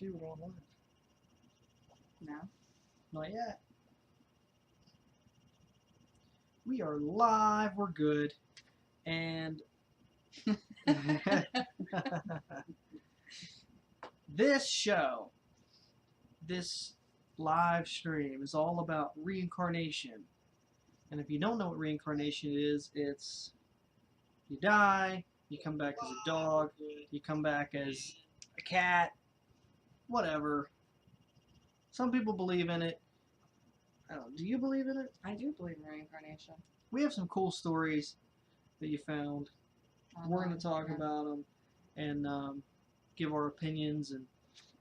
Okay, we're on live. No. Not yet. We are live. We're good. And this show, this live stream is all about reincarnation. And if you don't know what reincarnation is, it's you die, you come back as a dog, you come back as a cat, whatever. Some people believe in it. I don't know, do you believe in it? I do believe in reincarnation. We have some cool stories that you found. We're going to talk about them and give our opinions, and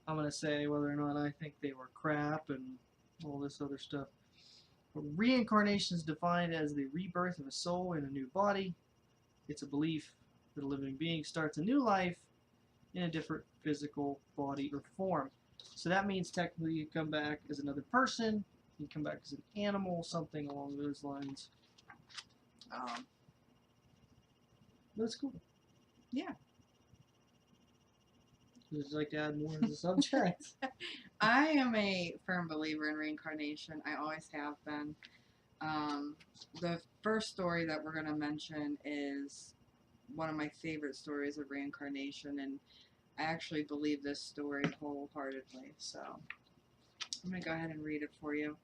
I'm going to say whether or not I think they were crap and all this other stuff. But reincarnation is defined as the rebirth of a soul in a new body. It's a belief that a living being starts a new life in a different physical body or form. So that means technically you come back as another person, you come back as an animal, something along those lines. That's cool. Yeah. Would you like to add more to the subject? I am a firm believer in reincarnation. I always have been. The first story that we're going to mention is one of my favorite stories of reincarnation, and I actually believe this story wholeheartedly. So I'm going to go ahead and read it for you.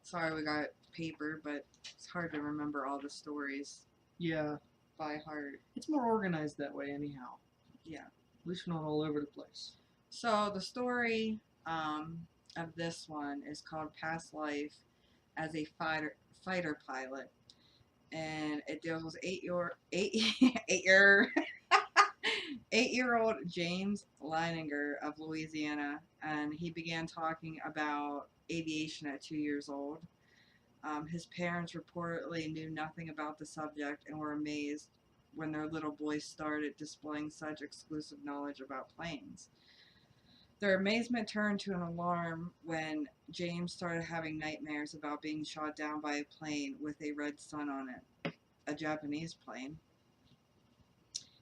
Sorry we got paper, but it's hard to remember all the stories Yeah. by heart. It's more organized that way anyhow. Yeah. At least we're not all over the place. So the story of this one is called Past Life as a Fighter Pilot. And it deals with 8-year-old James Leininger of Louisiana, and he began talking about aviation at 2 years old. His parents reportedly knew nothing about the subject and were amazed when their little boy started displaying such exclusive knowledge about planes. Their amazement turned to an alarm when James started having nightmares about being shot down by a plane with a red sun on it, a Japanese plane.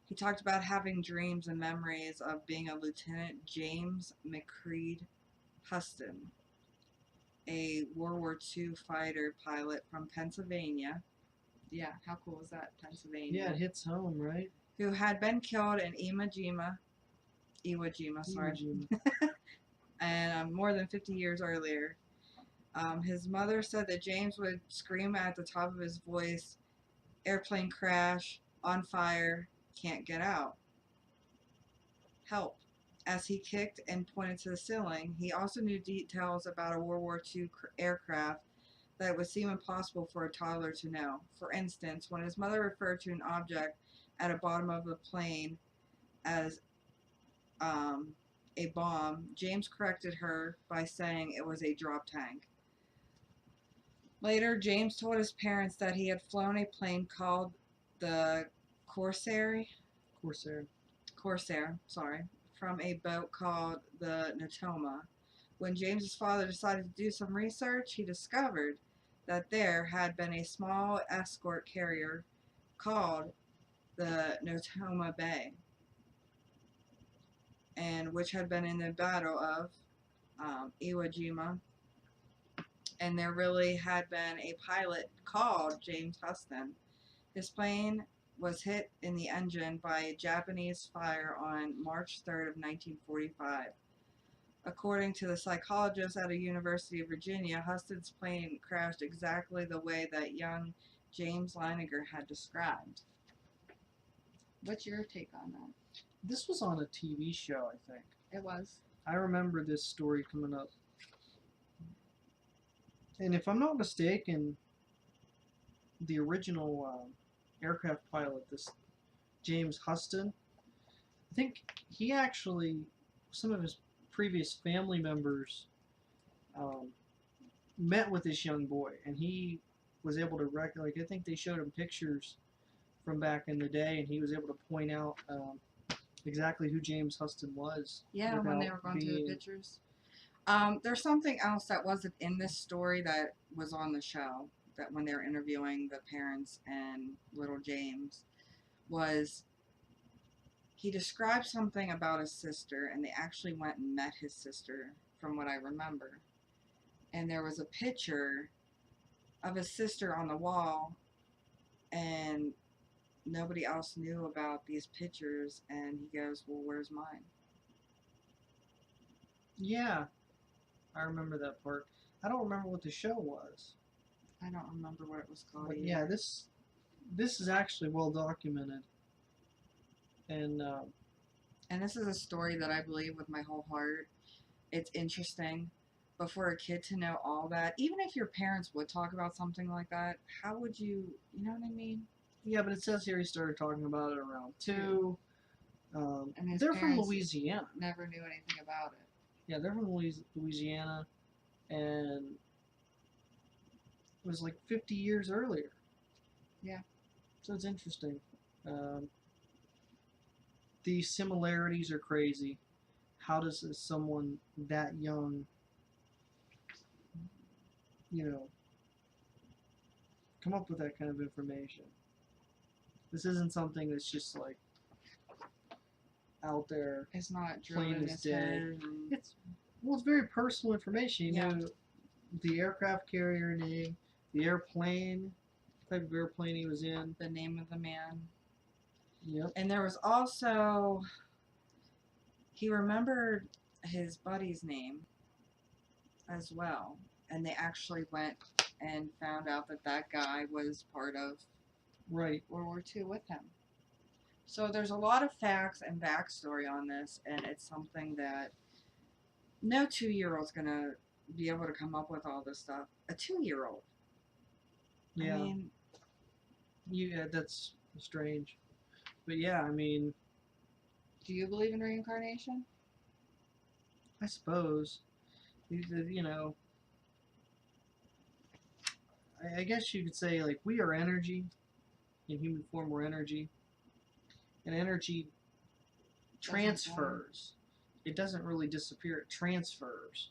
He talked about having dreams and memories of being a Lieutenant James McCreed Huston, a World War II fighter pilot from Pennsylvania. Yeah, how cool is that, Pennsylvania? Yeah, it hits home, right? Who had been killed in Iwo Jima, and more than 50 years earlier. His mother said that James would scream at the top of his voice, "Airplane crash, on fire, can't get out. Help," as he kicked and pointed to the ceiling. He also knew details about a World War II aircraft that it would seem impossible for a toddler to know. For instance, when his mother referred to an object at the bottom of the plane as a bomb, James corrected her by saying it was a drop tank. Later, James told his parents that he had flown a plane called the Corsair, from a boat called the Natoma. When James's father decided to do some research, he discovered that there had been a small escort carrier called the Natoma Bay, and which had been in the Battle of Iwo Jima, and there really had been a pilot called James Huston. His plane was hit in the engine by a Japanese fire on March 3rd of 1945. According to the psychologist at the University of Virginia, Huston's plane crashed exactly the way that young James Leininger had described. What's your take on that? This was on a TV show, I think. It was. I remember this story coming up. And if I'm not mistaken, the original aircraft pilot, this James Huston, I think he actually, some of his previous family members met with this young boy, and he was able to I think they showed him pictures from back in the day, and he was able to point out exactly who James Huston was. Yeah, when they were going through the pictures. There's something else that wasn't in this story that was on the show, that when they were interviewing the parents and little James, was he described something about his sister, and they actually went and met his sister, from what I remember. And there was a picture of his sister on the wall, and nobody else knew about these pictures. And he goes, "Well, where's mine?" Yeah, I remember that part. I don't remember what the show was, I don't remember what it was called but either. yeah, this is actually well documented, and And this is a story that I believe with my whole heart. It's interesting. But for a kid to know all that, even if your parents would talk about something like that, how would you know what I mean? yeah, but it says here he started talking about it around 2. And his They're from parents Louisiana. never knew anything about it. Yeah, they're from Louisiana, and it was like 50 years earlier. Yeah. So it's interesting. Um, the similarities are crazy. How does someone that young, you know, come up with that kind of information? This isn't something that's just like out there. It's not drilled Plain in as his day. head. And It's very personal information. You Yeah. know, the aircraft carrier name, the airplane, type of airplane he was in. the name of the man. Yep. And there was also, he remembered his buddy's name as well. And they actually went and found out that that guy was part of Right. World War II with him. So there's a lot of facts and backstory on this, and it's something that no 2-year-old's gonna be able to come up with all this stuff. A 2-year-old. Yeah. I mean, Yeah, that's strange. But yeah, I mean, do you believe in reincarnation? I suppose, you know, I guess you could say like we are energy. In human form, we're energy, and energy transfers. It doesn't really disappear. It transfers.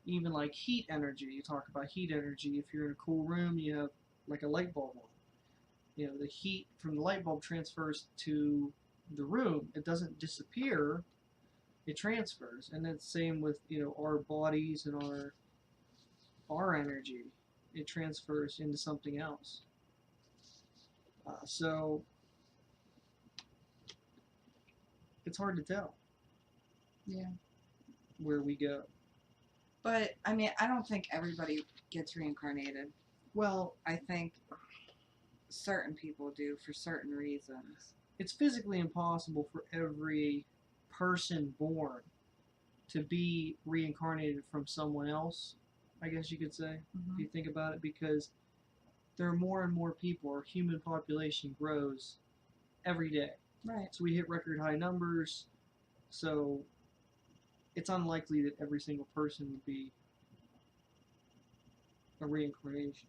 Even like heat energy. You talk about heat energy. If you're in a cool room, you have like a light bulb on. You know, the heat from the light bulb transfers to the room. It doesn't disappear. It transfers, and it's the same with our bodies and our energy. It transfers into something else. So it's hard to tell. Yeah. Where we go. But I mean, I don't think everybody gets reincarnated. Well, I think certain people do for certain reasons. It's physically impossible for every person born to be reincarnated from someone else, I guess you could say, if you think about it, because there are more and more people. Our human population grows every day. Right. So we hit record high numbers. So it's unlikely that every single person would be a reincarnation.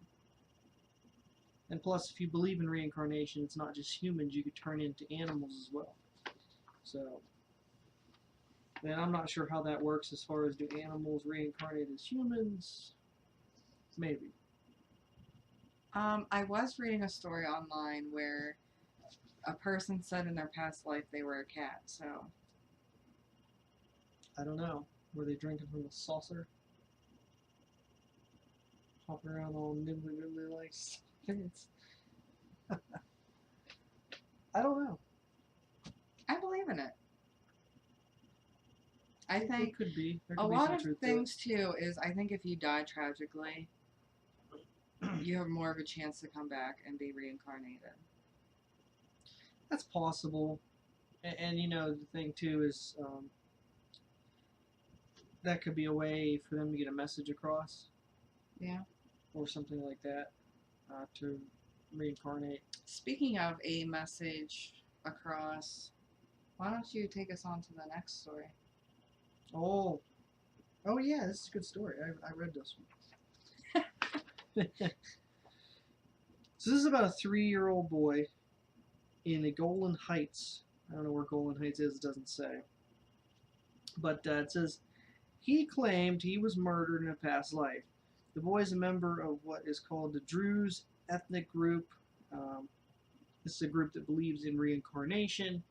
And plus, if you believe in reincarnation, it's not just humans. You could turn into animals as well. So, and I'm not sure how that works as far as do animals reincarnate as humans? Maybe. I was reading a story online where a person said in their past life they were a cat. So I don't know. Were they drinking from a saucer? Hopping around all nibbly like things? I don't know. I believe in it. I think it could be. There a could be lot some of truth things too is I think if you die tragically, you have more of a chance to come back and be reincarnated. That's possible. And the thing too is that could be a way for them to get a message across. Yeah. Or something like that to reincarnate. Speaking of a message across, why don't you take us on to the next story? Oh yeah, this is a good story. I read this one. So this is about a 3-year-old boy in the Golan Heights. I don't know where Golan Heights is. It doesn't say. But it says, he claimed he was murdered in a past life. The boy is a member of what is called the Druze ethnic group. This is a group that believes in reincarnation.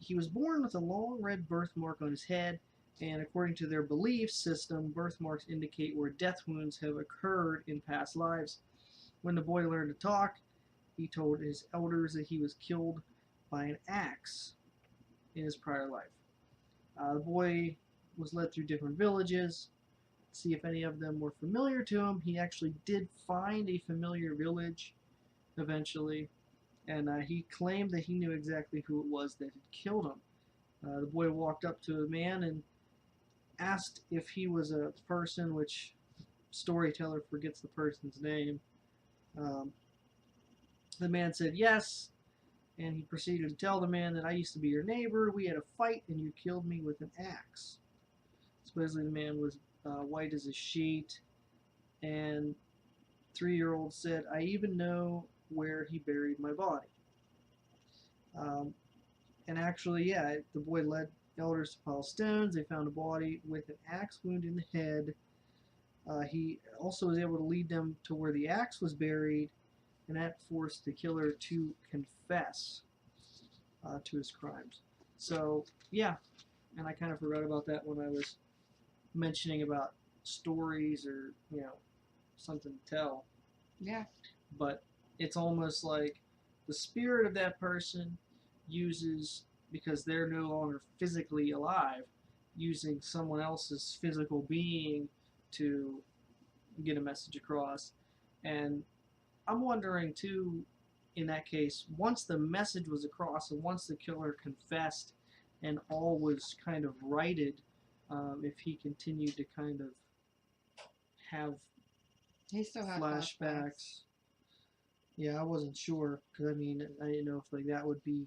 he was born with a long red birthmark on his head, and according to their belief system, birthmarks indicate where death wounds have occurred in past lives. When the boy learned to talk, he told his elders that he was killed by an axe in his prior life. The boy was led through different villages to see if any of them were familiar to him. He actually did find a familiar village eventually, and he claimed that he knew exactly who it was that had killed him. The boy walked up to a man and asked if he was a person, which storyteller forgets the person's name. Um, the man said yes, and he proceeded to tell the man that I used to be your neighbor. We had a fight, and you killed me with an axe. Supposedly, the man was white as a sheet, and 3-year-old said, I even know where he buried my body. Um, and actually, yeah, the boy led elders to pile stones. They found a body with an axe wound in the head. He also was able to lead them to where the axe was buried, and that forced the killer to confess to his crimes. So, yeah, and I kind of forgot about that when I was mentioning about stories or, something to tell. Yeah. But it's almost like the spirit of that person uses, because they're no longer physically alive, using someone else's physical being to get a message across. And I'm wondering too, in that case, once the message was across and once the killer confessed and all was kind of righted, if he continued to kind of have He still had flashbacks. Yeah, I wasn't sure because I mean I didn't know if like that would be,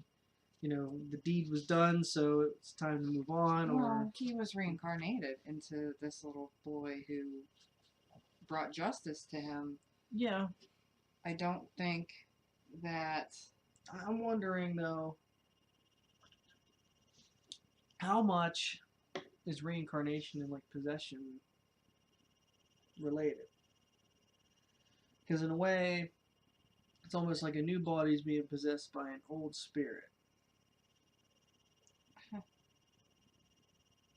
the deed was done, so it's time to move on, Well, or he was reincarnated into this little boy who brought justice to him. yeah. I don't think that. I'm wondering though, how much is reincarnation and like possession related? Because in a way, it's almost like a new body's being possessed by an old spirit.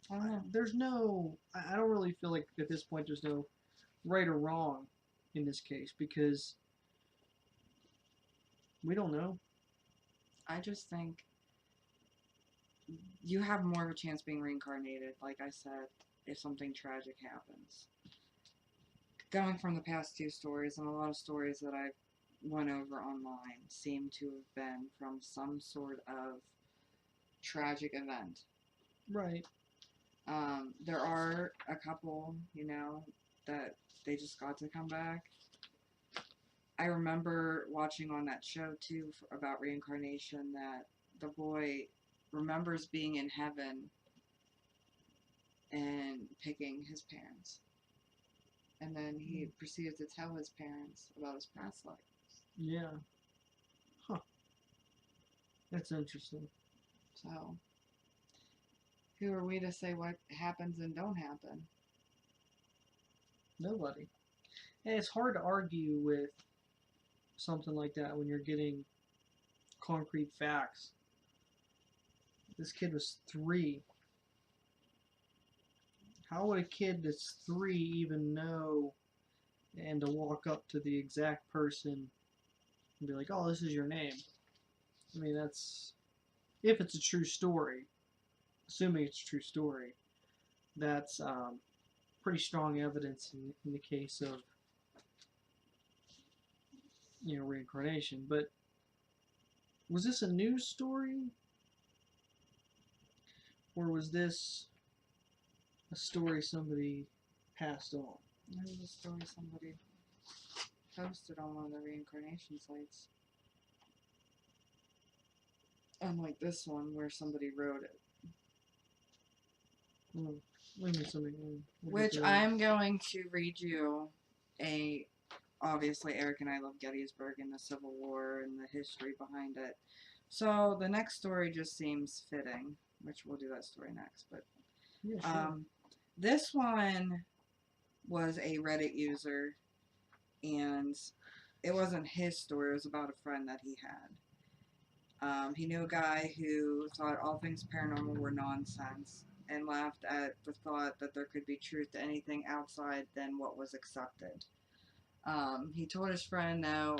I don't know. There's no, I don't really feel like at this point there's no right or wrong in this case because we don't know. I just think you have more of a chance being reincarnated, like I said, if something tragic happens. Going from the past 2 stories, and a lot of stories that I've went over online seem to have been from some sort of tragic event. Right. There are a couple, that they just got to come back. I remember watching on that show too about reincarnation that the boy remembers being in heaven and picking his parents. And then he proceeded to tell his parents about his past life. Yeah. Huh. That's interesting. So, who are we to say what happens and don't happen? Nobody. And it's hard to argue with something like that when you're getting concrete facts. This kid was 3. How would a kid that's 3 even know and to walk up to the exact person and be like, oh, this is your name? I mean, that's, if it's a true story, assuming it's a true story, that's pretty strong evidence in the case of, reincarnation. But was this a news story? Or was this a story somebody passed on? This is a story somebody posted on one of the reincarnation sites. Unlike this one where somebody wrote it. Which I'm going to read you obviously Eric and I love Gettysburg and the Civil War and the history behind it. So the next story just seems fitting, which we'll do that story next. But yeah, sure. This one was a Reddit user, and it wasn't his story. It was about a friend that he had. He knew a guy who thought all things paranormal were nonsense and laughed at the thought that there could be truth to anything outside than what was accepted. He told his friend, now,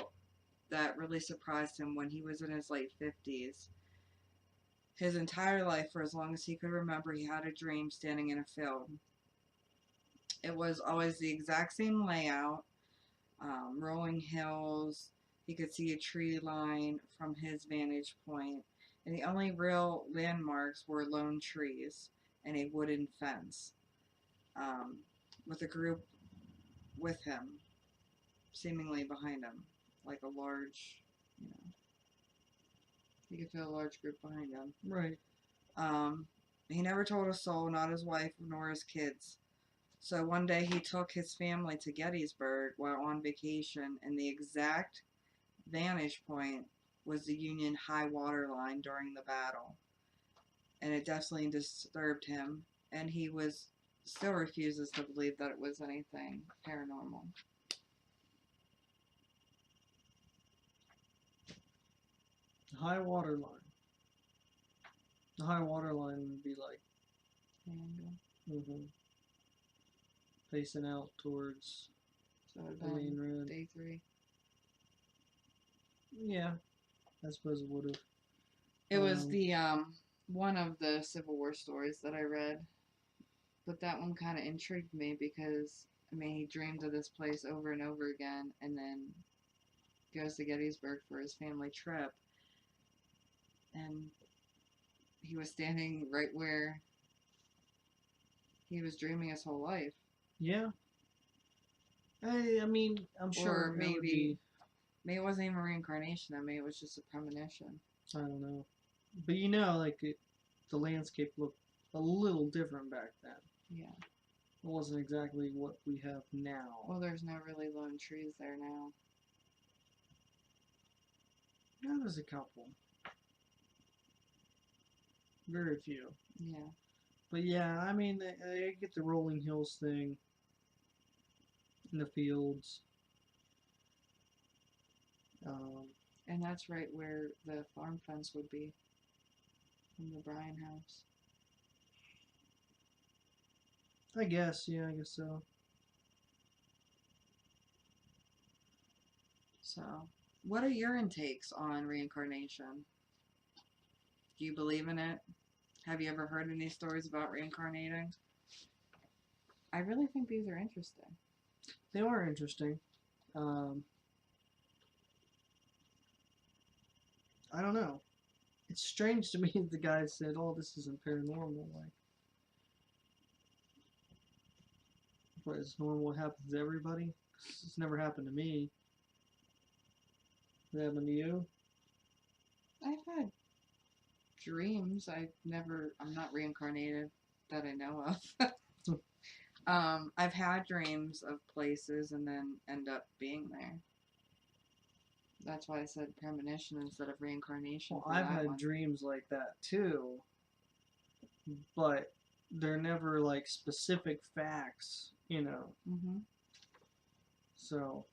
that really surprised him when he was in his late 50s. His entire life, for as long as he could remember, he had a dream standing in a field. It was always the exact same layout, rolling hills. He could see a tree line from his vantage point, and the only real landmarks were lone trees and a wooden fence, with a group with him, seemingly behind him, like a large, you know, you could feel a large group behind him. Right. Um, he never told a soul, not his wife nor his kids. So one day he took his family to Gettysburg while on vacation, and the exact vantage point was the Union high water line during the battle. And it definitely disturbed him, and he still refuses to believe that it was anything paranormal. The high water line. The high water line would be like facing out towards So the main road. day 3. Yeah, I suppose it would have. It was the one of the Civil War stories that I read, but that one kind of intrigued me because I mean he dreamed of this place over and over again, and then goes to Gettysburg for his family trip, and he was standing right where he was dreaming his whole life. Yeah. I mean, I'm sure Or maybe it wasn't even reincarnation. I mean, it was just a premonition. I don't know, but you know, like the landscape looked a little different back then. Yeah. It wasn't exactly what we have now. Well, there's no really lone trees there now. Yeah, there's a couple. Very few. Yeah. But yeah, I mean, they get the rolling hills thing in the fields. And that's right where the farm fence would be from the Bryan house. I guess, yeah, I guess so. So, what are your intakes on reincarnation? Do you believe in it? Have you ever heard any stories about reincarnating? I really think these are interesting. They are interesting. I don't know. It's strange to me that the guy said, "Oh, this isn't paranormal." Like, what is normal? It happens to everybody. It's never happened to me. It happened to you? I've had dreams. I'm not reincarnated that I know of. I've had dreams of places and then end up being there. That's why I said premonition instead of reincarnation. Well, I've had dreams like that too, but they're never like specific facts, you know. Mm-hmm. So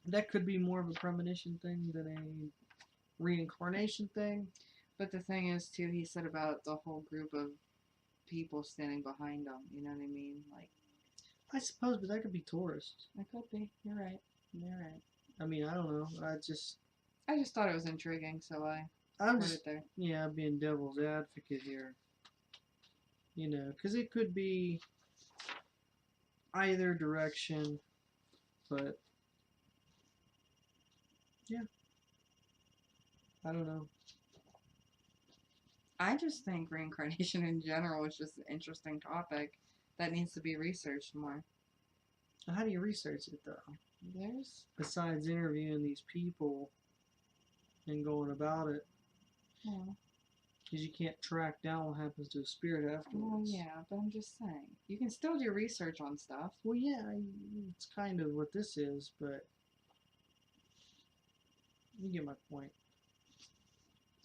that could be more of a premonition thing than a reincarnation thing. But the thing is, too, he said about the whole group of people standing behind him. You know what I mean? Like, I suppose, but that could be tourists. It could be. You're right. You're right. I mean, I don't know. I just thought it was intriguing, so I'm put just it there. Yeah, being devil's advocate here. You know, because it could be either direction, but yeah, I don't know. I just think reincarnation in general is just an interesting topic that needs to be researched more. How do you research it though? There's Besides interviewing these people and going about it, because you can't track down what happens to a spirit afterwards. Well, yeah, but I'm just saying you can still do research on stuff. Well, yeah, it's kind of what this is, but you get my point.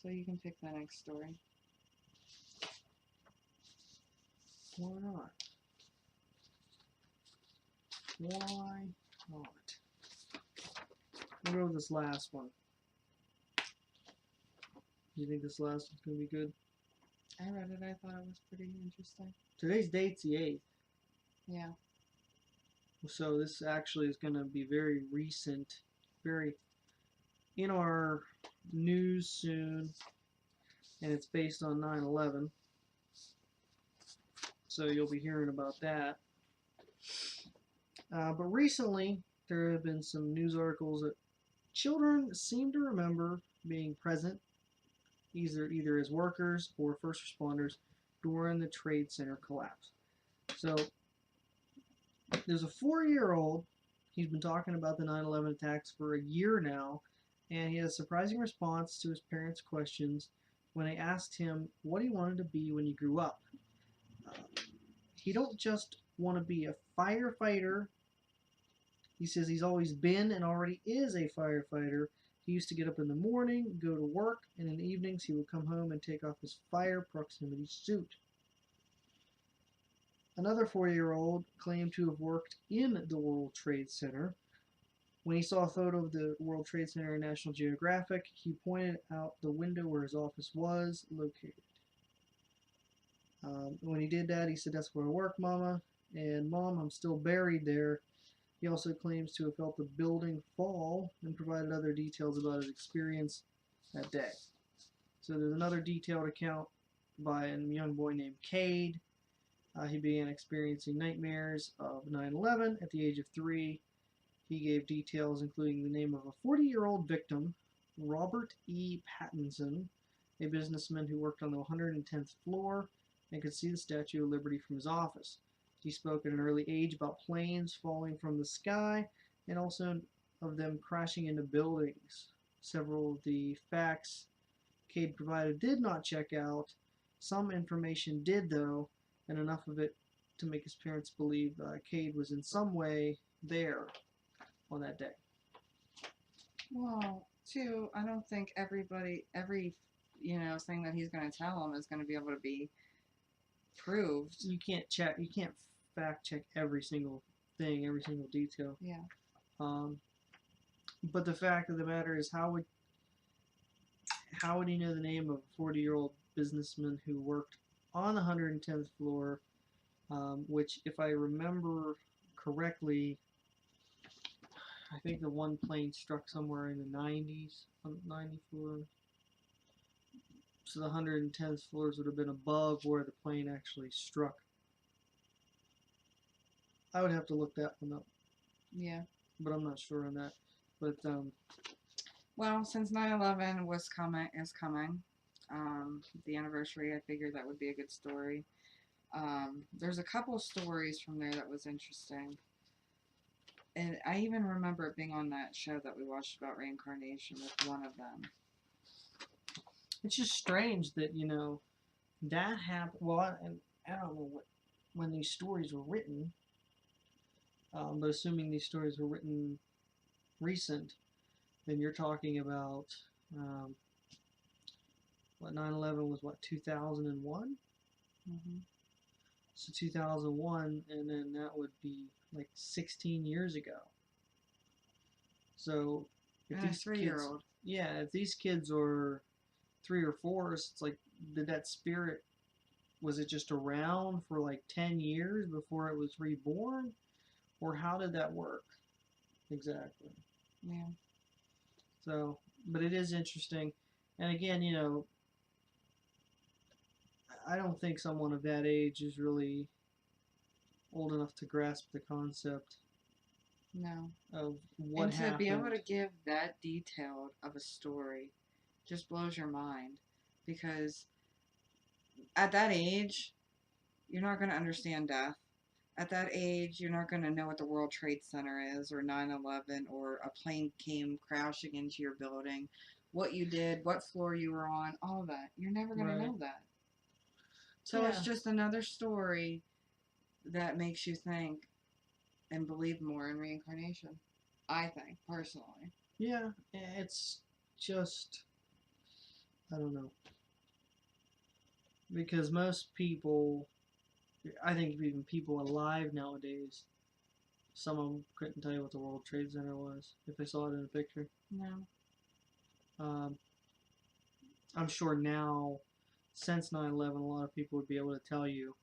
So you can pick the next story. Why not? Why not? We'll go with this last one. Do you think this last one's going to be good? I read it. I thought it was pretty interesting. Today's date's the 8th. Yeah. So this actually is going to be very recent, very in our news soon, and it's based on 9/11. So you'll be hearing about that. But recently, there have been some news articles that children seem to remember being present, either as workers or first responders, during the Trade Center collapse. So there's a 4-year-old. He's been talking about the 9/11 attacks for a year now, and he had a surprising response to his parents' questions when they asked him what he wanted to be when he grew up. Uh, he don't just want to be a firefighter. He says he's always been and already is a firefighter. He used to get up in the morning, go to work, and in the evenings he would come home and take off his fire proximity suit. Another 4-year-old claimed to have worked in the World Trade Center. When he saw a photo of the World Trade Center in National Geographic, he pointed out the window where his office was located. When he did that, he said, "That's where I work, Mama." And, "Mom, I'm still buried there." He also claims to have felt the building fall and provided other details about his experience that day. So there's another detailed account by a young boy named Cade. He began experiencing nightmares of 9/11 at the age of 3. He gave details including the name of a 40-year-old victim, Robert E. Pattinson, a businessman who worked on the 110th floor and could see the Statue of Liberty from his office. He spoke at an early age about planes falling from the sky and also of them crashing into buildings. Several of the facts Cade provided did not check out. Some information did, though, and enough of it to make his parents believe Cade was in some way there on that day. Well, too, I don't think every thing that he's going to tell him is going to be able to be proved. You can't fact check every single thing, every single detail. Yeah. But the fact of the matter is, how would he know the name of a 40-year-old businessman who worked on the 110th floor, which, if I remember correctly, I think the one plane struck somewhere in the 90s, 94. So the 110th floors would have been above where the plane actually struck. I would have to look that one up. Yeah. But I'm not sure on that. But well, since 9/11 is coming, the anniversary, I figured that would be a good story. There's a couple stories from there that was interesting. And I even remember it being on that show that we watched about reincarnation with one of them. It's just strange that, that happened. Well, and I don't know when these stories were written, but assuming these stories were written recent, then you're talking about, 9/11 was, 2001? Mm-hmm. So 2001, and then that would be like 16 years ago. So if And a these 3-year-old. kids, yeah, if these kids are 3 or 4, it's like, did that spirit, was it just around for like 10 years before it was reborn, or how did that work exactly? Yeah. So, but it is interesting, and again, I don't think someone of that age is really old enough to grasp the concept No. of what And to happened. be able to give that detailed of a story just blows your mind, because at that age, you're not going to understand death. At that age, you're not going to know what the World Trade Center is, or 9/11, or a plane came crashing into your building, what you did, what floor you were on, all that. You're never going to know that. So it's just another story that makes you think and believe more in reincarnation, I think, personally. Yeah, it's just, I don't know. Because most people, I think even people alive nowadays, some of them couldn't tell you what the World Trade Center was if they saw it in a picture. No. I'm sure now, since 9/11, a lot of people would be able to tell you.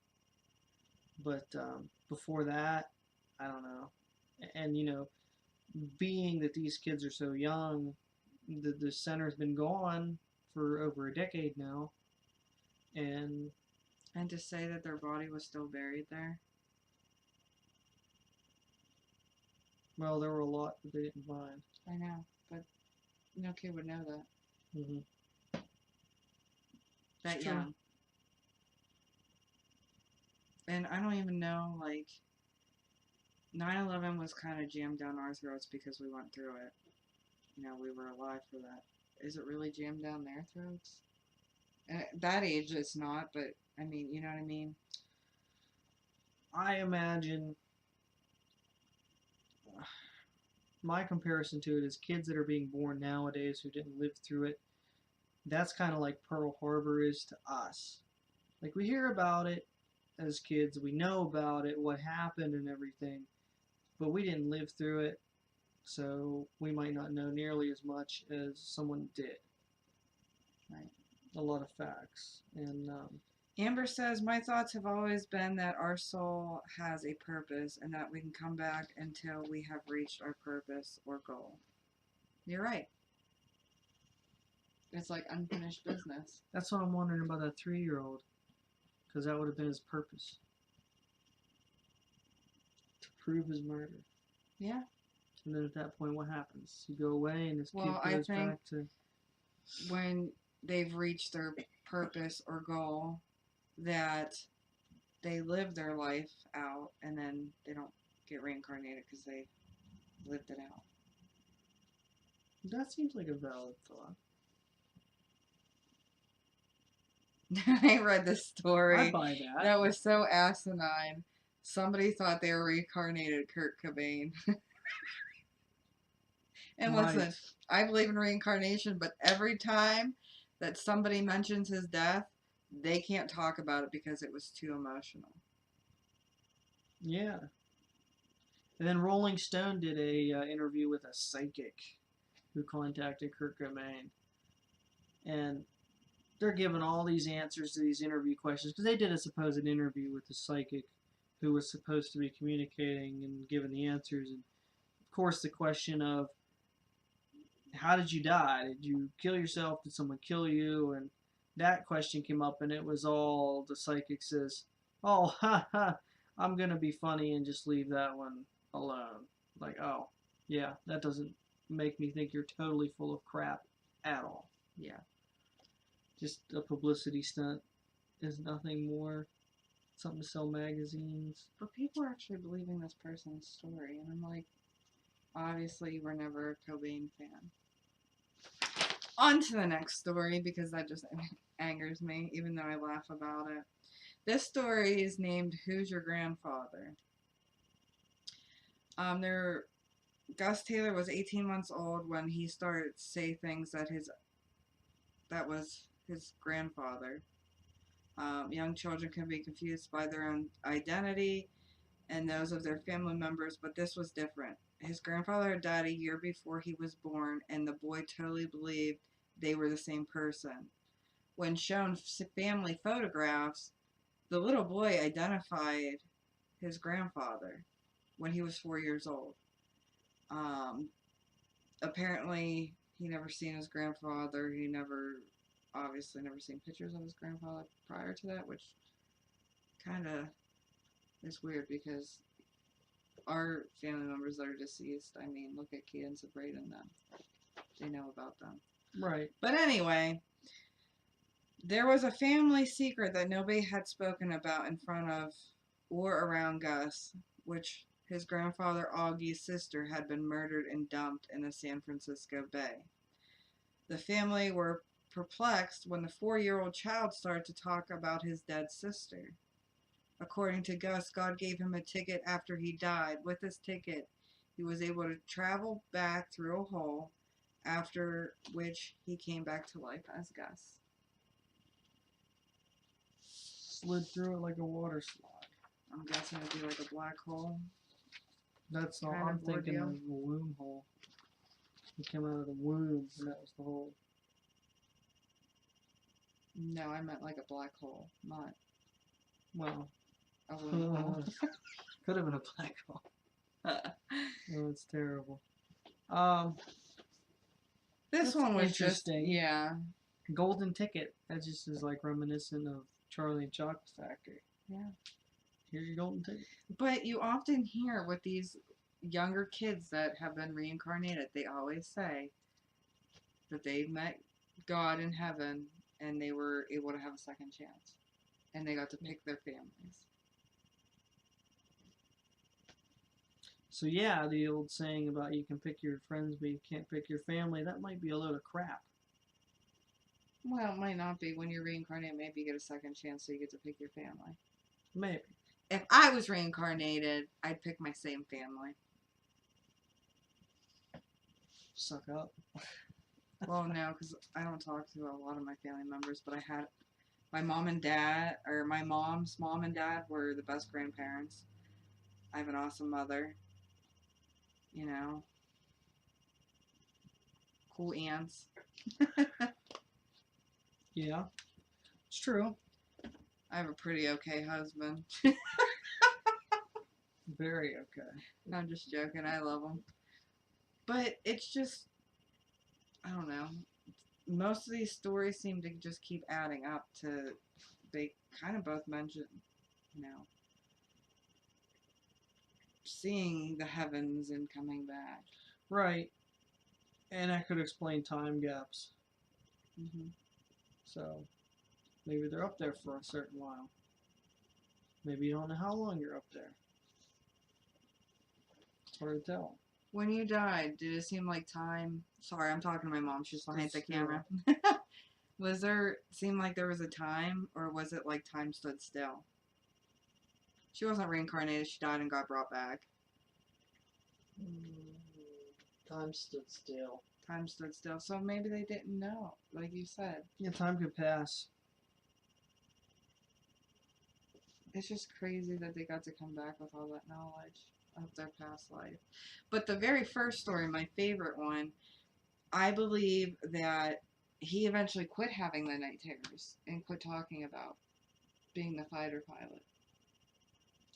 But before that, I don't know. And being that these kids are so young, the center's been gone for over a decade now, and And to say that their body was still buried there. well, there were a lot that they didn't find. I know, but no kid would know that. Mm-hmm. That It's true. young. And I don't even know, like, 9/11 was kind of jammed down our throats because we went through it. You know, we were alive for that. Is it really jammed down their throats? At that age, it's not, but I mean, you know what I mean? I imagine my comparison to it is kids that are being born nowadays who didn't live through it. That's kind of like Pearl Harbor is to us. Like we hear about it as kids, we know about it, what happened and everything, but we didn't live through it, so we might not know nearly as much as someone did. Right. A lot of facts. And Amber says, my thoughts have always been that our soul has a purpose and that we can come back until we have reached our purpose or goal. You're right. It's like unfinished business. that's what I'm wondering about that 3-year-old, because that would have been his purpose. To prove his murder. Yeah. And then at that point, what happens? You go away and this Well, kid I goes think back to... when they've reached their purpose or goal, that they live their life out and then they don't get reincarnated because they lived it out. That seems like a valid thought. I read this story. I buy that. That was so asinine. Somebody thought they were reincarnated Kurt Cobain. And Right. listen, I believe in reincarnation, but every time that somebody mentions his death, they can't talk about it because it was too emotional. Yeah. And then Rolling Stone did a interview with a psychic who contacted Kurt Cobain. And they're giving all these answers to these interview questions because they did a supposed interview with the psychic who was supposed to be communicating and giving the answers. And of course, the question of how did you die? Did you kill yourself? Did someone kill you? And that question came up, and it was all the psychic says, "Oh, ha ha, I'm gonna be funny and just leave that one alone." Like, oh, yeah, that doesn't make me think you're totally full of crap at all. Yeah. Just a publicity stunt is nothing more. Something to sell magazines. But people are actually believing this person's story, and I'm like, obviously you were never a Cobain fan. On to the next story, because that just angers me, even though I laugh about it. This story is named Who's Your Grandfather? Gus Taylor was 18 months old when he started to say things that was his grandfather. Young children can be confused by their own identity and those of their family members, but this was different. His grandfather had died a year before he was born, and the boy totally believed they were the same person. When shown family photographs, the little boy identified his grandfather when he was 4 years old. Apparently, he never seen his grandfather. He obviously never seen pictures of his grandfather prior to that, which kind of is weird because our family members that are deceased, I mean, look at Keaton, Sabrina, and them. They know about them. Right. But anyway, there was a family secret that nobody had spoken about in front of or around Gus, which his grandfather Augie's sister had been murdered and dumped in the San Francisco Bay. The family were perplexed when the 4-year-old child started to talk about his dead sister. According to Gus, God gave him a ticket after he died. With this ticket, he was able to travel back through a hole, after which he came back to life as Gus. Slid through it like a water slide. I'm guessing it'd be like a black hole. That's all Kind I'm of thinking ordeal. of, a womb hole. He came out of the womb, and that was the hole. No, I meant like a black hole, not Well, a wormhole. could have been a black hole. Oh, it's terrible. Um, This that's one was just, interesting. yeah. Golden Ticket. That just is like reminiscent of Charlie and Chocolate Factory. Yeah. Here's your golden ticket. But you often hear with these younger kids that have been reincarnated, they always say that they met God in heaven and they were able to have a second chance. And they got to pick their families. So yeah, the old saying about you can pick your friends but you can't pick your family, that might be a load of crap. Well, it might not be. When you're reincarnated, maybe you get a second chance so you get to pick your family. Maybe. If I was reincarnated, I'd pick my same family. Suck up. Well, no, because I don't talk to a lot of my family members, but I had my mom and dad, or my mom's mom and dad were the best grandparents. I have an awesome mother. You know, cool aunts. Yeah, it's true. I have a pretty okay husband. Very okay. I'm just joking. I love him. But it's just, I don't know. Most of these stories seem to just keep adding up to, they kind of both mention, you know, seeing the heavens and coming back. Right. And that could explain time gaps. Mm-hmm. So maybe they're up there for a certain while. Maybe you don't know how long you're up there. It's hard to tell. When you died, did it seem like time? Sorry, I'm talking to my mom. She's behind the Still. camera. Seem like there was a time, or was it like time stood still? She wasn't reincarnated. She died and got brought back. Time stood still. Time stood still. So maybe they didn't know, like you said. Yeah, time could pass. It's just crazy that they got to come back with all that knowledge of their past life. But the very first story, my favorite one, I believe that he eventually quit having the night terrors and quit talking about being the fighter pilot.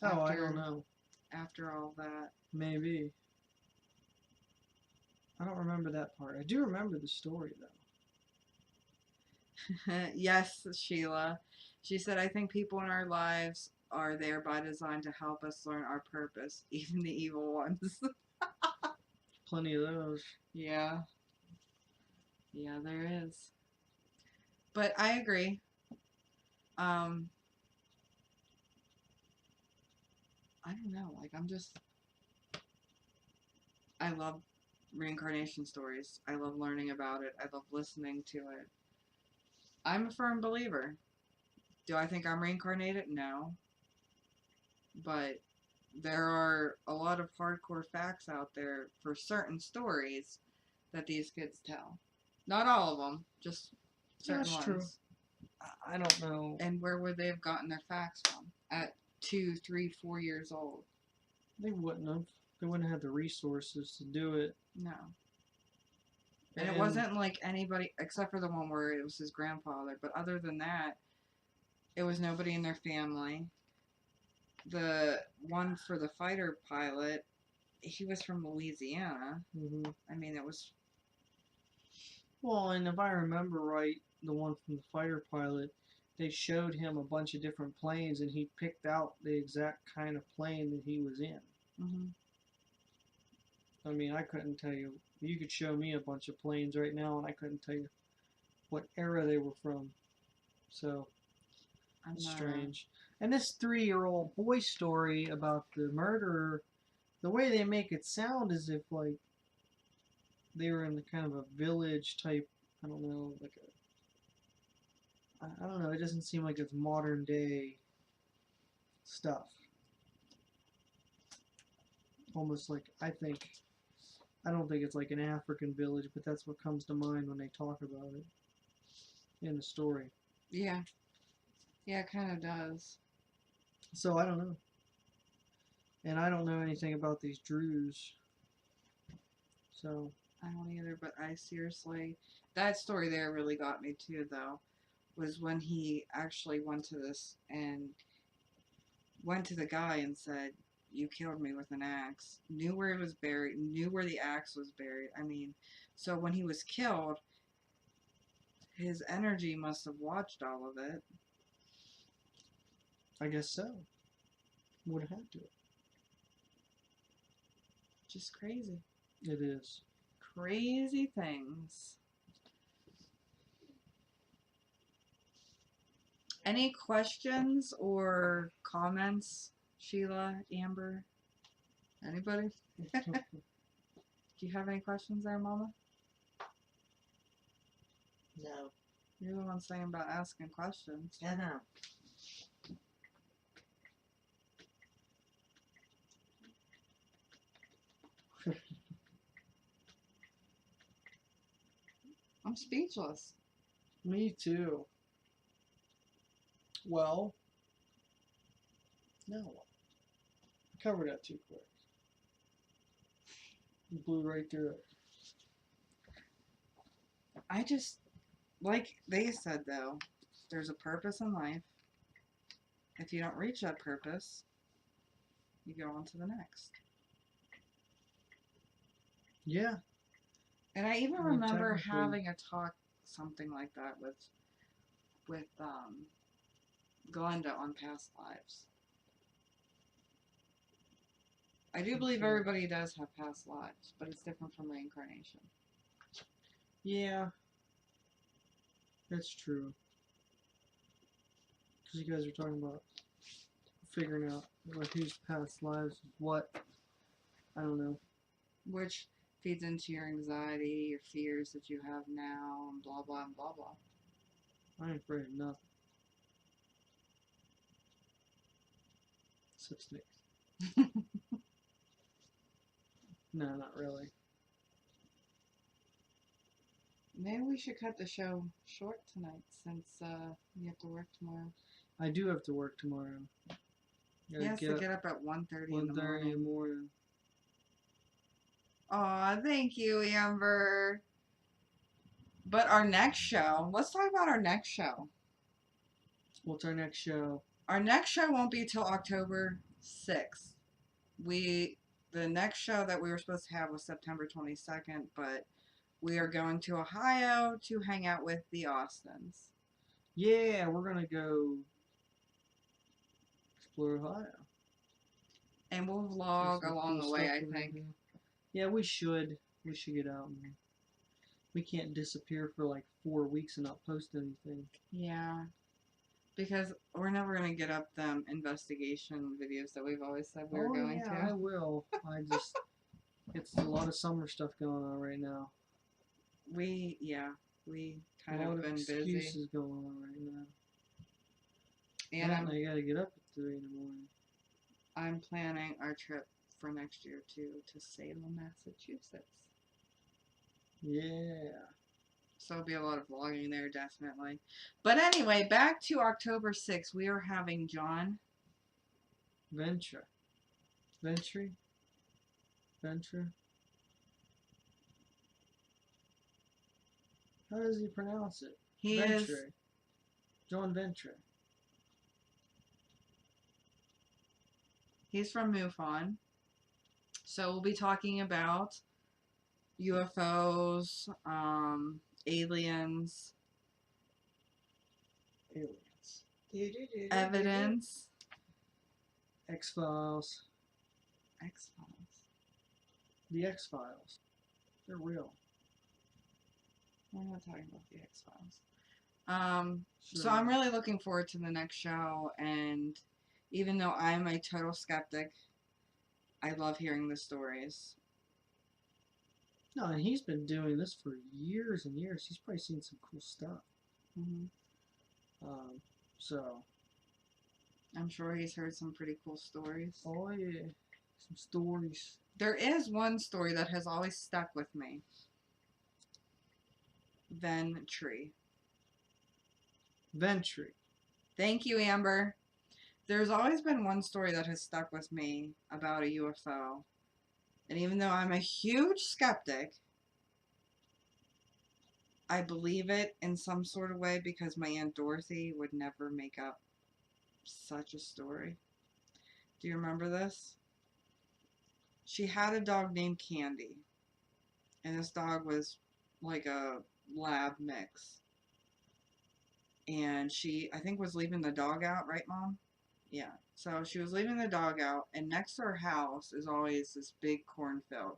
Oh, I don't know. After all that. Maybe. I don't remember that part. I do remember the story, though. Yes, Sheila. She said, I think people in our lives are there by design to help us learn our purpose, even the evil ones. Plenty of those. Yeah. Yeah, there is. But I agree. I don't know. Like, I love reincarnation stories. I love learning about it. I love listening to it. I'm a firm believer. Do I think I'm reincarnated? No. But there are a lot of hardcore facts out there for certain stories that these kids tell. Not all of them, just certain That's ones. true. I don't know. And where would they have gotten their facts from? At 2, 3, 4 years old? They wouldn't have. They wouldn't have the resources to do it. No. And it wasn't like anybody, except for the one where it was his grandfather, but other than that, it was nobody in their family. The one for the fighter pilot, he was from Louisiana. Mm-hmm. I mean, it was... Well, and if I remember right, the one from the fighter pilot, they showed him a bunch of different planes, and he picked out the exact kind of plane that he was in. Mm-hmm. I mean, I couldn't tell you. You could show me a bunch of planes right now, and I couldn't tell you what era they were from. So, it's strange. And this 3-year-old boy story about the murderer, the way they make it sound is if, like, they were in the kind of a village type, I don't know, like I don't know, it doesn't seem like it's modern day stuff. Almost like, I don't think it's like an African village, but that's what comes to mind when they talk about it in the story. Yeah. Yeah, it kind of does. So I don't know. And I don't know anything about these Drews. So I don't either, but I seriously... That story there really got me too, though. was when he actually went to this and went to the guy and said, "You killed me with an axe." Knew where it was buried, knew where the axe was buried. I mean, so when he was killed, his energy must have watched all of it. I guess so. Would have had to. Just crazy. It is. Crazy things. Any questions or comments, Sheila, Amber? Anybody? Do you have any questions there, Mama? No. You're the one saying about asking questions. I know. I'm speechless. Me too. Well, no. I covered that too quick. You blew right through it. I just, like they said though, there's a purpose in life. If you don't reach that purpose, you go on to the next. Yeah. And I even I mean, remember technically- having a talk, something like that, with Glenda on past lives. I do believe Okay. everybody does have past lives, but it's different from reincarnation. Yeah. That's true. Because you guys are talking about figuring out like whose past lives is what. I don't know. Which feeds into your anxiety, your fears that you have now, and blah, blah, and blah, blah. I ain't afraid of nothing. Except snakes. No, not really. Maybe we should cut the show short tonight since you have to work tomorrow. I do have to work tomorrow. He has to get up at 1:30 in the 1:30 in the morning. morning. Aw, thank you, Amber. But our next show, let's talk about our next show. What's our next show? Our next show won't be till October 6th. The next show that we were supposed to have was September 22nd, but we are going to Ohio to hang out with the Austins. Yeah, we're gonna go explore Ohio. And we'll Do vlog some along cool the way, stuff I we're gonna think. do. Yeah, we should. We should get out. And we can't disappear for like 4 weeks and not post anything. Yeah. Because we're never going to get up them investigation videos that we've always said we were going I to. will. I just it's a lot of summer stuff going on right now. We kind a lot of been excuses busy. going on right now. And I gotta get up at 3 in the morning. I'm planning our trip for next year to Salem, Massachusetts. Yeah. So there'll be a lot of vlogging there, definitely. But anyway, back to October 6th. We are having John Venture. Venture? Venture? How does he pronounce it? He Venture. is John Venture. he's from MUFON. So we'll be talking about UFOs, aliens, Aliens. evidence, X-Files. X-Files. The X-Files. They're real. We're not talking about the X-Files. Sure. So I'm really looking forward to the next show, and even though I'm a total skeptic, I love hearing the stories. No, and he's been doing this for years and years. He's probably seen some cool stuff. Mm-hmm. So. I'm sure he's heard some pretty cool stories. Oh yeah, some stories. There is one story that has always stuck with me. Venture. Thank you, Amber. There's always been one story that has stuck with me about a UFO. And even though I'm a huge skeptic, I believe it in some sort of way because my Aunt Dorothy would never make up such a story. Do you remember this? She had a dog named Candy, and this dog was like a lab mix. And she, I think, was leaving the dog out, right, Mom? Yeah. So she was leaving the dog out, and next to her house is always this big cornfield.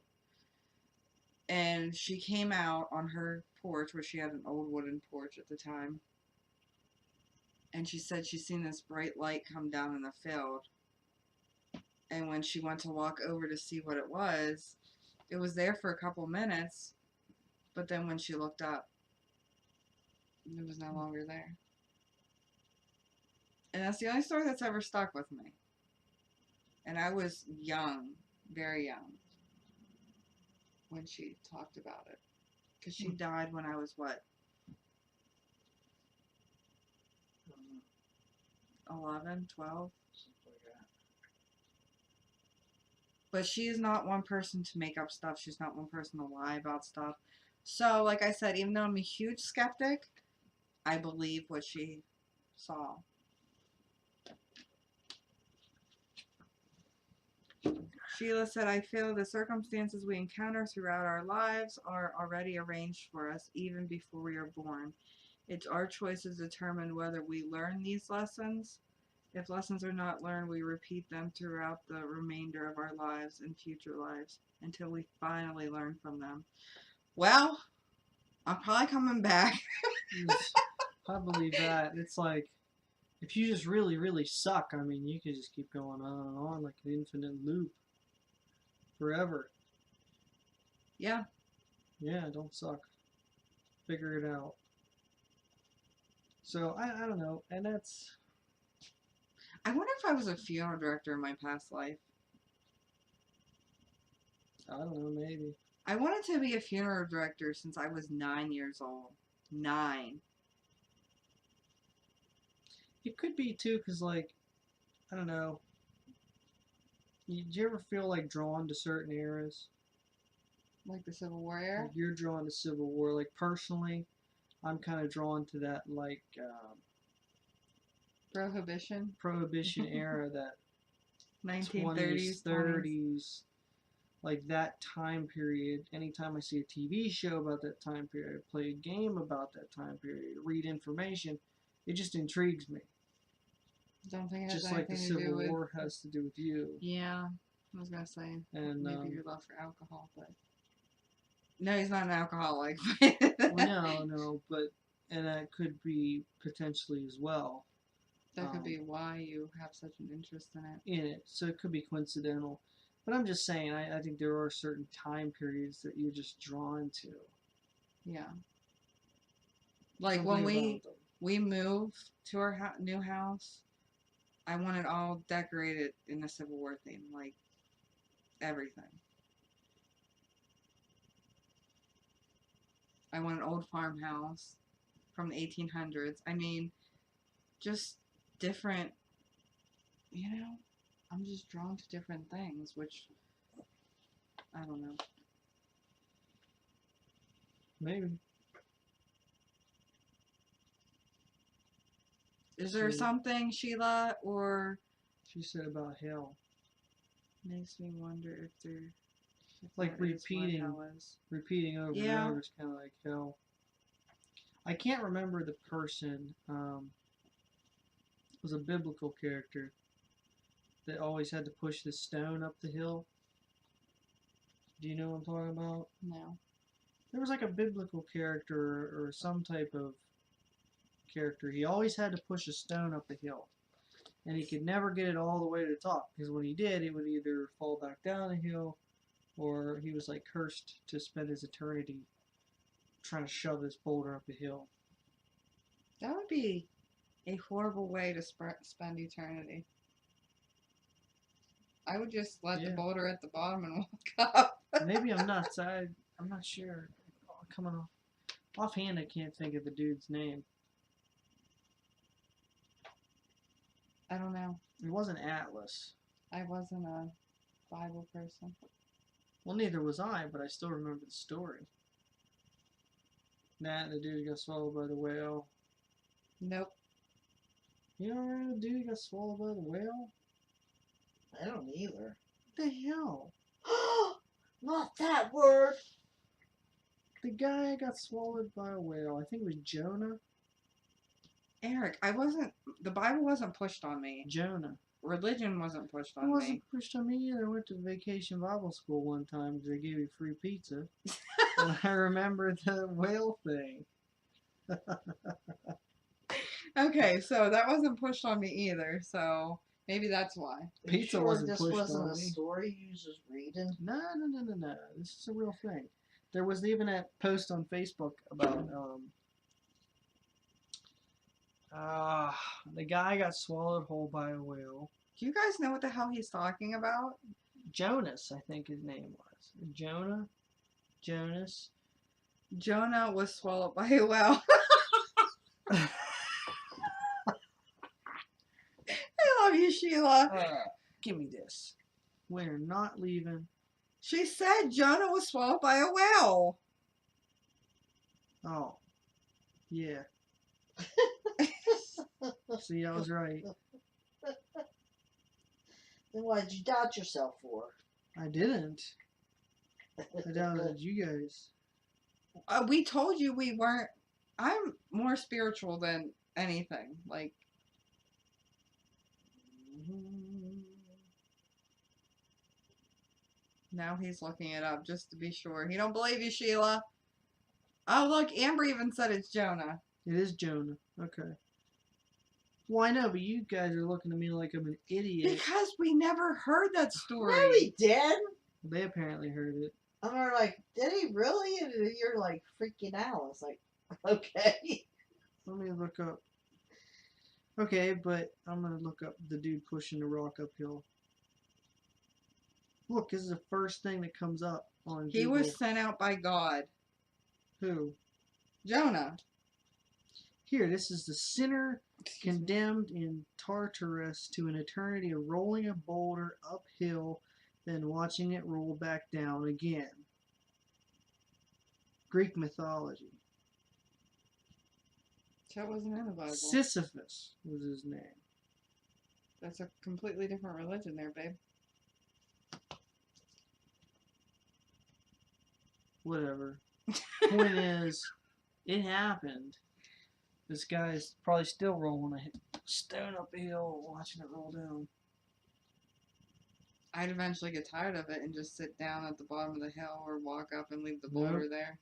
And she came out on her porch, where she had an old wooden porch at the time, and she said she seen this bright light come down in the field. And when she went to walk over to see what it was there for a couple minutes, but then when she looked up, it was no longer there. And that's the only story that's ever stuck with me. And I was young, very young, when she talked about it. Because she died when I was, what, 11, 12? But she is not one person to make up stuff. She's not one person to lie about stuff. So, like I said, even though I'm a huge skeptic, I believe what she saw. Sheila said, I feel the circumstances we encounter throughout our lives are already arranged for us even before we are born. It's our choice to determine whether we learn these lessons. If lessons are not learned, we repeat them throughout the remainder of our lives and future lives until we finally learn from them. Well, I'm probably coming back. I believe that. It's like, if you just really, really suck, I mean, you could just keep going on and on like an infinite loop forever. Yeah. Yeah, don't suck. Figure it out. So, I don't know. And that's... I wonder if I was a funeral director in my past life. I don't know, maybe. I wanted to be a funeral director since I was 9 years old. 9. It could be, too, because, like, I don't know. Do you ever feel, like, drawn to certain eras? Like the Civil War era? Like you're drawn to Civil War. Like, personally, I'm kind of drawn to that, like, Prohibition era, that 1930s, 20s, 30s, like that time period. Anytime I see a TV show about that time period, play a game about that time period, read information, it just intrigues me. Don't think it has just like the anything to do Civil with... War has to do with you. Yeah, I was gonna say And maybe your love for alcohol, but no, he's not an alcoholic. well, no, but and that could be potentially as well. That could be why you have such an interest in it. So it could be coincidental. But I'm just saying, I think there are certain time periods that you're just drawn to. Yeah. Like Something when we moved to our new house, I want it all decorated in the Civil War theme, like everything. I want an old farmhouse from the 1800s. I mean, just different, you know, I'm just drawn to different things, which, I don't know. Maybe. Is there something, Sheila, or... She said about hell. Makes me wonder if there... Like repeating over and over is kind of like hell. I can't remember the person. It was a biblical character that always had to push the stone up the hill. Do you know what I'm talking about? No. There was like a biblical character or some type of character. He always had to push a stone up the hill. And he could never get it all the way to the top. Because when he did, it would either fall back down the hill, or he was like cursed to spend his eternity trying to shove this boulder up the hill. That would be a horrible way to spend eternity. I would just let the boulder at the bottom and walk up. Maybe I'm nuts. I'm not sure. Coming offhand, I can't think of the dude's name. I don't know. It wasn't Atlas. I wasn't a Bible person. Well, neither was I, but I still remember the story. That and the dude got swallowed by the whale. Nope. You don't remember the dude got swallowed by the whale? I don't either. What the hell? Not that word. The guy got swallowed by a whale. I think it was Jonah. Eric, the Bible wasn't pushed on me. Jonah. Religion wasn't pushed It on wasn't me. pushed on me either. I went to vacation Bible school one time because they gave me free pizza. And I remember the whale thing. Okay, so that wasn't pushed on me either, so maybe that's why. Are you Pizza sure wasn't this pushed wasn't on a me. story you was just reading? No. This is a real thing. There was even a post on Facebook about the guy got swallowed whole by a whale. Do you guys know what the hell he's talking about? Jonas, I think his name was. Jonah? Jonas? Jonah was swallowed by a whale. I love you, Sheila. Give me this. We're not leaving. She said Jonah was swallowed by a whale. Oh. Yeah. See, I was right. Then why'd you doubt yourself for? I didn't. I doubted you guys. We told you we weren't. I'm more spiritual than anything. Like, now he's looking it up just to be sure. He don't believe you, Sheila. Oh, look, Amber even said it's Jonah. It is Jonah. Okay. Well, I know, but you guys are looking at me like I'm an idiot. Because we never heard that story. Yeah, we did. They apparently heard it. And we're like, did he really? And you're like freaking out. It's like, okay. Let me look up. Okay, but I'm going to look up the dude pushing the rock uphill. Look, this is the first thing that comes up on He Google. was sent out by God. Who? Jonah. Here, this is the sinner condemned in Tartarus to an eternity of rolling a boulder uphill, then watching it roll back down again. Greek mythology. That wasn't in the Bible. Sisyphus was his name. That's a completely different religion there, babe. Whatever. Point is, it happened. This guy's probably still rolling a stone up a hill, watching it roll down. I'd eventually get tired of it and just sit down at the bottom of the hill or walk up and leave the boulder Nope. there.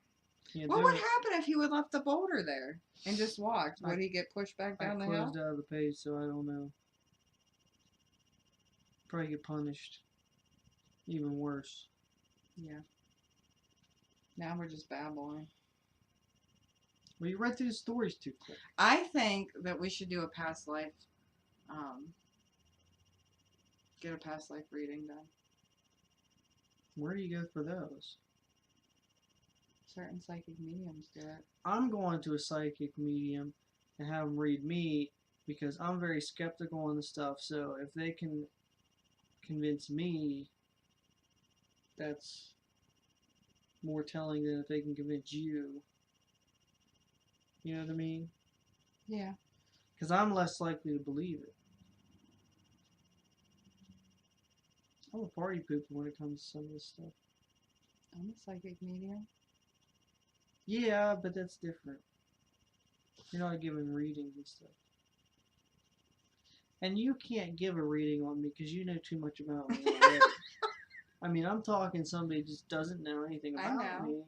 Can't What do would it. happen if he would left the boulder there and just walked? Would he get pushed back I down the hill? closed out of the page, so I don't know. Probably get punished. Even worse. Yeah. Now we're just babbling. Well, you read through the stories too quick. I think that we should do a past life, get a past life reading done. Where do you go for those? Certain psychic mediums do it. I'm going to a psychic medium and have them read me because I'm very skeptical on the stuff. So if they can convince me, that's more telling than if they can convince you. You know what I mean? Yeah. Because I'm less likely to believe it. I'm a party pooper when it comes to some of this stuff. I'm a psychic medium. Yeah, but that's different. You're not giving readings and stuff. And you can't give a reading on me because you know too much about me already. I mean, I'm talking somebody who just doesn't know anything I about know. me.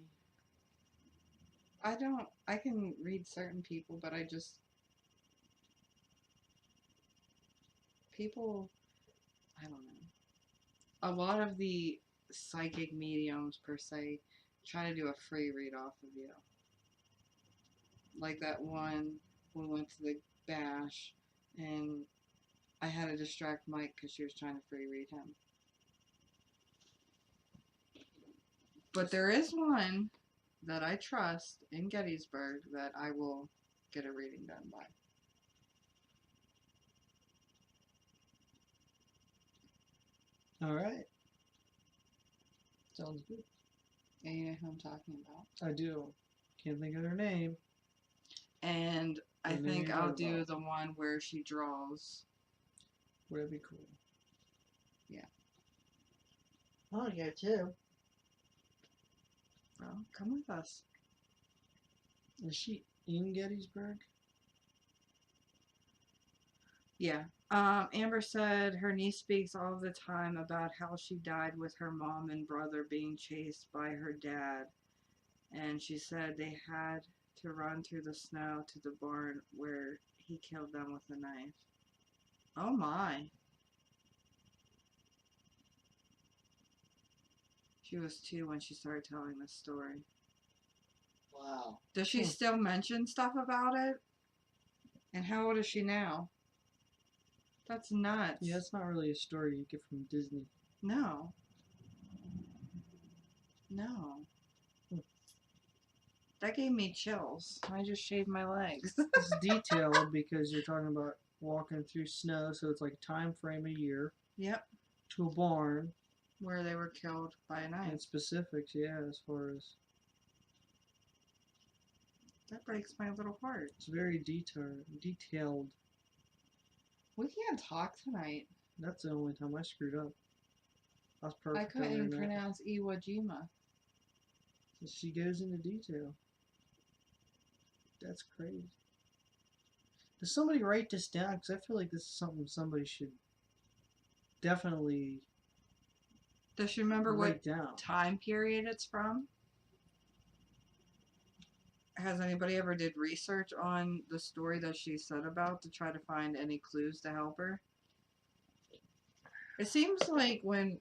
I can read certain people, but people, I don't know. A lot of the psychic mediums, per se, try to do a free read off of you. Like that one, we went to the bash, and I had to distract Mike because she was trying to free read him. But there is one that I trust in Gettysburg that I will get a reading done by. All right. Sounds good. And you know who I'm talking about. I do. Can't think of their name. And I What name are think you I'll talking do about? the one where she draws. Would that be cool? I want to go too. Well, come with us. Is she in Gettysburg? Yeah. Amber said her niece speaks all the time about how she died with her mom and brother being chased by her dad. And she said they had to run through the snow to the barn where he killed them with a knife. Oh my. She was 2 when she started telling this story. Wow. Does she still mention stuff about it? And how old is she now? That's nuts. Yeah, that's not really a story you get from Disney. No. No. That gave me chills. I just shaved my legs. It's detailed because you're talking about walking through snow, so it's like a time frame a year Yep. to a barn Where they were killed by a knife. and specifics. Yeah, as far as That breaks my little heart. it's very detailed. We can't talk tonight. That's the only time I screwed up. I was I perfect. couldn't other even than that. pronounce Iwo Jima. She goes into detail. That's crazy. Does somebody write this down? Because I feel like this is something somebody should definitely Does she remember write what down. time period it's from? Has anybody ever did research on the story that she said about to try to find any clues to help her? It seems like when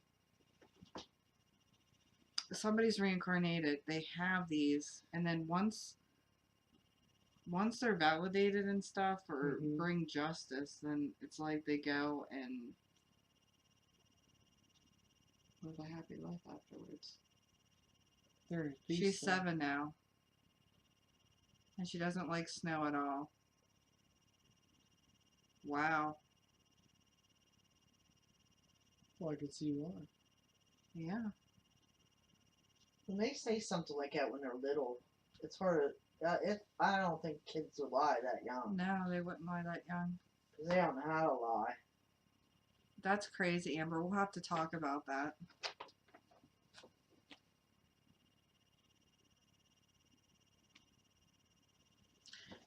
somebody's reincarnated, they have these, and then once they're validated and stuff or Mhm. bring justice, then it's like they go and live a happy life afterwards. They're at peace, She's though. 7 now, and she doesn't like snow at all. Wow. Well, I could see why. Yeah. When they say something like that when they're little, it's hard to. I don't think kids would lie that young. No, they wouldn't lie that young. 'Cause they don't know how to lie. That's crazy, Amber. We'll have to talk about that.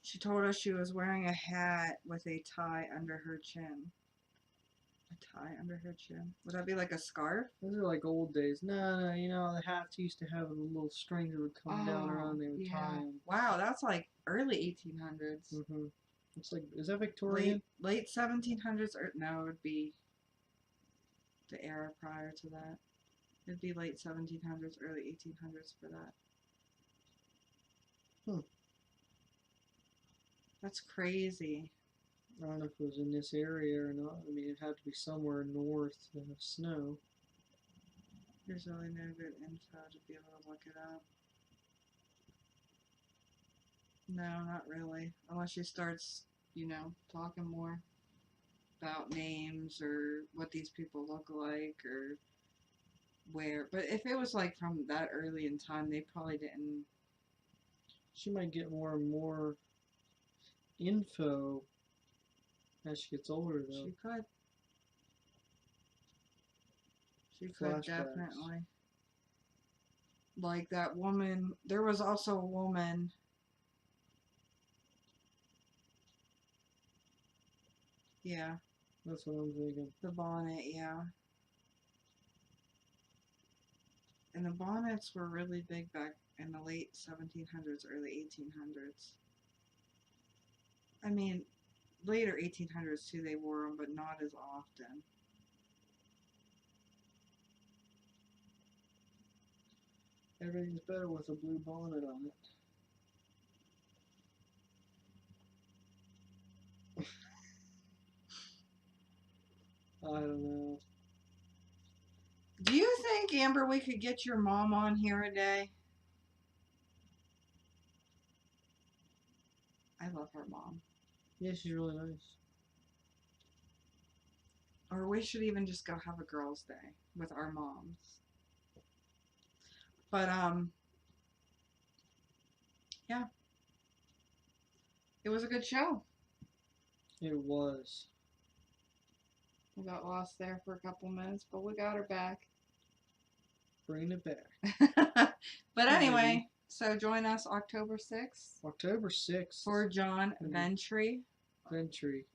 She told us she was wearing a hat with a tie under her chin. A tie under her chin? Would that be like a scarf? Those are like old days. No, you know, the hats used to have the little strings that would come down around. They would tie them. Wow, that's like early 1800s. Mm-hmm. It's like, is that Victorian? Late 1700s, or no, it would be the era prior to that. It'd be late 1700s, early 1800s for that. That's crazy. I don't know if it was in this area or not. I mean, it had to be somewhere north of snow. There's really no good info to be able to look it up. No, not really. Unless she starts, talking more about names or what these people look like or where. But if it was like from that early in time, they probably didn't. She might get more and more info as she gets older, though. She could. She could Flashbacks. definitely. Like that woman. There was also a woman. Yeah. That's what I'm thinking. The bonnet, yeah. And the bonnets were really big back in the late 1700s, early 1800s. I mean, later 1800s too, they wore them, but not as often. Everything's better with a blue bonnet on it. I don't know. Do you think, Amber, we could get your mom on here a day? I love her mom. Yeah, she's really nice. Or we should even just go have a girls' day with our moms. But, It was a good show. It was. We got lost there for a couple minutes, but we got her back. Bringing it back. But anyway, Maybe. so join us October 6th October 6th. for John Mhm. Ventry. Ventry.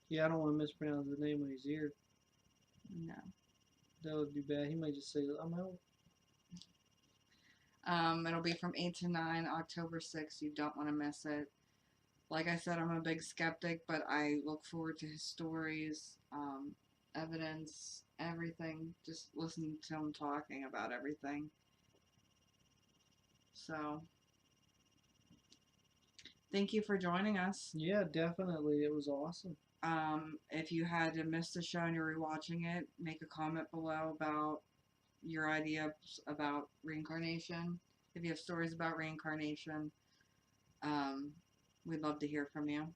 Yeah, I don't want to mispronounce the name when he's here. No. That would be bad. He might just say, I'm out. It'll be from 8 to 9, October 6th. You don't want to miss it. Like I said, I'm a big skeptic, but I look forward to his stories, evidence, everything. Just listen to him talking about everything. So, thank you for joining us. Yeah, definitely. It was awesome. If you had to miss the show and you're rewatching it, make a comment below about your ideas about reincarnation. If you have stories about reincarnation, we'd love to hear from you.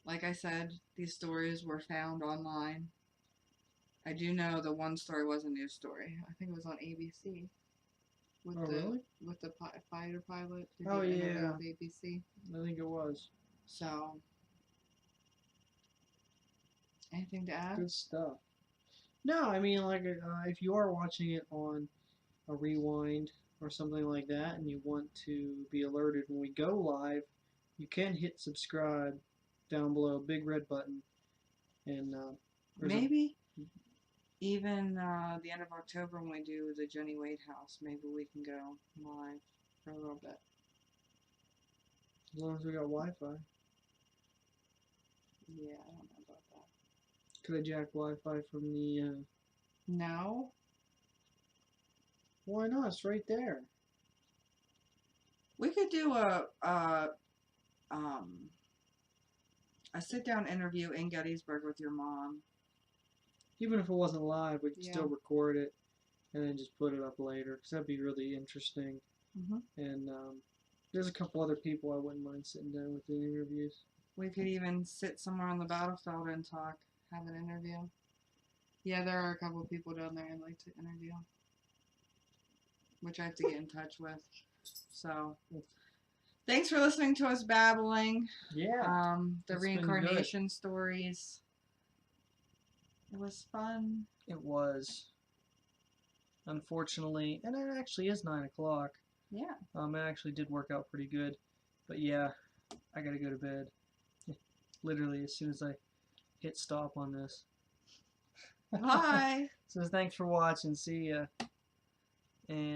Like I said, these stories were found online. I do know the one story was a news story. I think it was on ABC. With Really? With the fighter pilot. Did Oh, you interview yeah. with ABC? I think it was. So, anything to add? Good stuff. No, I mean, like, if you are watching it on a rewind or something like that and you want to be alerted when we go live, you can hit subscribe down below, big red button. And Maybe even the end of October when we do the Jenny Wade house, maybe we can go live for a little bit. as long as we got Wi-Fi. Yeah, I don't know about that. Could I jack Wi-Fi from the... No? Why not? It's right there. We could do a sit-down interview in Gettysburg with your mom. Even if it wasn't live, we could Yeah. still record it and then just put it up later, because that'd be really interesting. Mm-hmm. And there's a couple other people I wouldn't mind sitting down with in interviews. We could even sit somewhere on the battlefield and talk, have an interview. Yeah, there are a couple of people down there I'd like to interview, which I have to get in touch with. So, thanks for listening to us babbling. Yeah. The it's been reincarnation stories. It was fun. It was. Unfortunately, and it actually is 9 o'clock. Yeah. It actually did work out pretty good. But yeah, I gotta go to bed. Literally, as soon as I hit stop on this. Bye. So thanks for watching. See ya. And